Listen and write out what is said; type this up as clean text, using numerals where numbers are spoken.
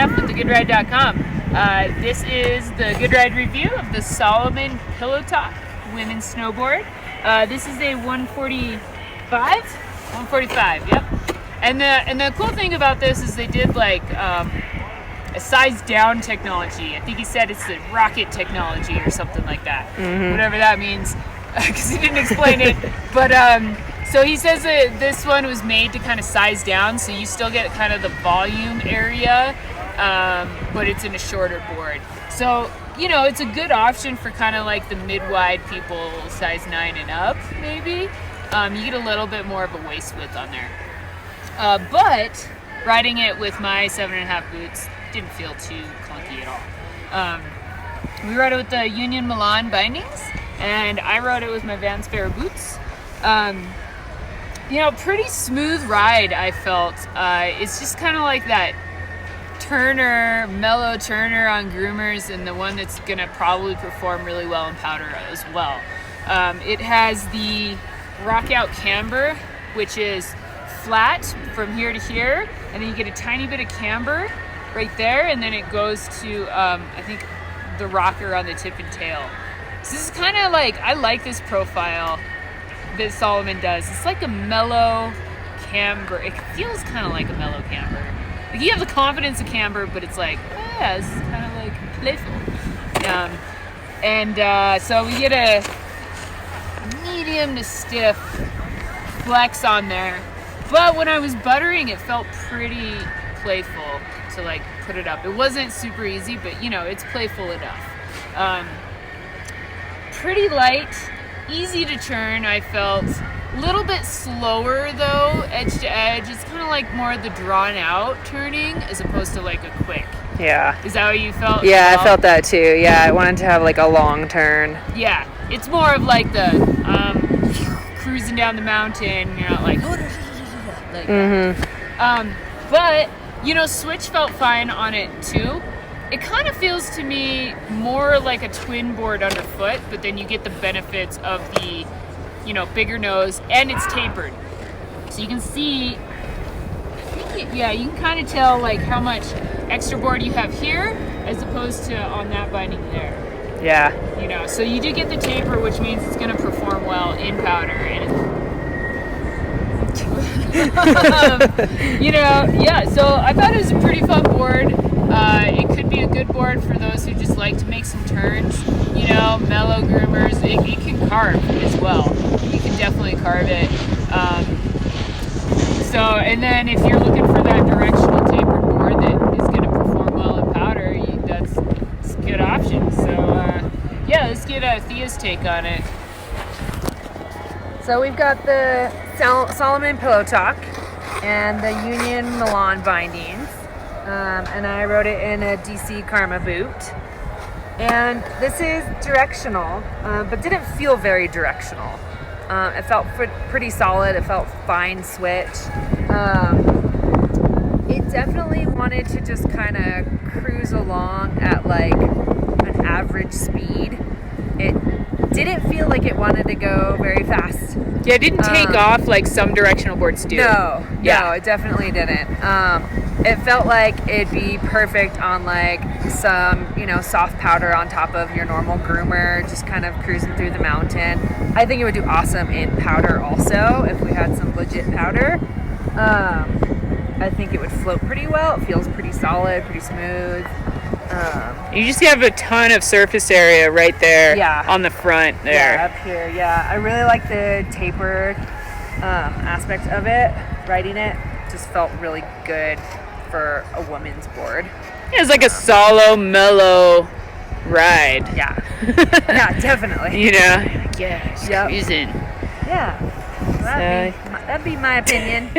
Jeff with thegoodride.com. This is the Good Ride review of the Salomon Pillow Top Women's Snowboard. This is a 145? 145, yep. And the cool thing about this is they did like a size down technology. I think he said it's the rocket technology or something like that. Whatever that means, because he didn't explain it. But so he says that this one was made to kind of size down, so you still get kind of the volume area, but it's in a shorter board. So, you know, it's a good option for kind of like the mid-wide people, size 9 and up, maybe. You get a little bit more of a waist width on there. But riding it with my 7.5 boots didn't feel too clunky at all. We rode it with the Union Milan bindings, and I rode it with my Van Spare boots. You know, pretty smooth ride, I felt. It's just kind of like that turner, mellow turner on groomers, and the one that's gonna probably perform really well in powder as well. It has the rock out camber, which is flat from here to here, and then you get a tiny bit of camber right there, and then it goes to I think the rocker on the tip and tail. So this is kind of like, I like this profile that Salomon does. It's like a mellow camber. It feels kind of like a mellow camber. Like you have the confidence of camber, but it's like, yeah, this is kind of like playful. So we get a medium to stiff flex on there. But when I was buttering, it felt pretty playful to like put it up. It wasn't super easy, but you know, it's playful enough. Pretty light, easy to turn, I felt. A little bit slower though, edge to edge. It's kind of like more the drawn out turning as opposed to like a quick. Yeah. Is that what you felt? Yeah, I felt that too. Yeah, I wanted to have like a long turn. Yeah, it's more of like the cruising down the mountain. You're not like that. But you know, switch felt fine on it too. It kind of feels to me more like a twin board underfoot, but then you get the benefits of the, you know, bigger nose, and it's tapered. So you can see, yeah, you can kind of tell like how much extra board you have here as opposed to on that binding there. Yeah. You know, so you do get the taper, which means it's going to perform well in powder, and you know, yeah, so I thought it was a pretty fun board. It could be a good board for those who just like to make some turns, you know, mellow groomers. It can carve as well. You can definitely carve it. And then if you're looking for that directional tapered board that is going to perform well in powder, that's a good option. So, yeah, let's get Thea's take on it. So we've got the Salomon Pillow Top and the Union Milan bindings. And I rode it in a DC Karma boot. And this is directional, but didn't feel very directional. It felt pretty solid. It felt fine switch. It definitely wanted to just kind of cruise along at like an average speed. It didn't feel like it wanted to go very fast. Yeah, it didn't take off like some directional boards do. No, it definitely didn't. It felt like it'd be perfect on like some, you know, soft powder on top of your normal groomer, just kind of cruising through the mountain. I think it would do awesome in powder also if we had some legit powder. I think it would float pretty well. It feels pretty solid, pretty smooth. You just have a ton of surface area right there on the front there. Yeah, up here, yeah. I really like the tapered aspect of it. Riding it just felt really good for a woman's board. Yeah, it's like a solo, mellow ride. Yeah. Yeah, definitely. You know? Yeah, just cruising. Yeah. That'd be my opinion.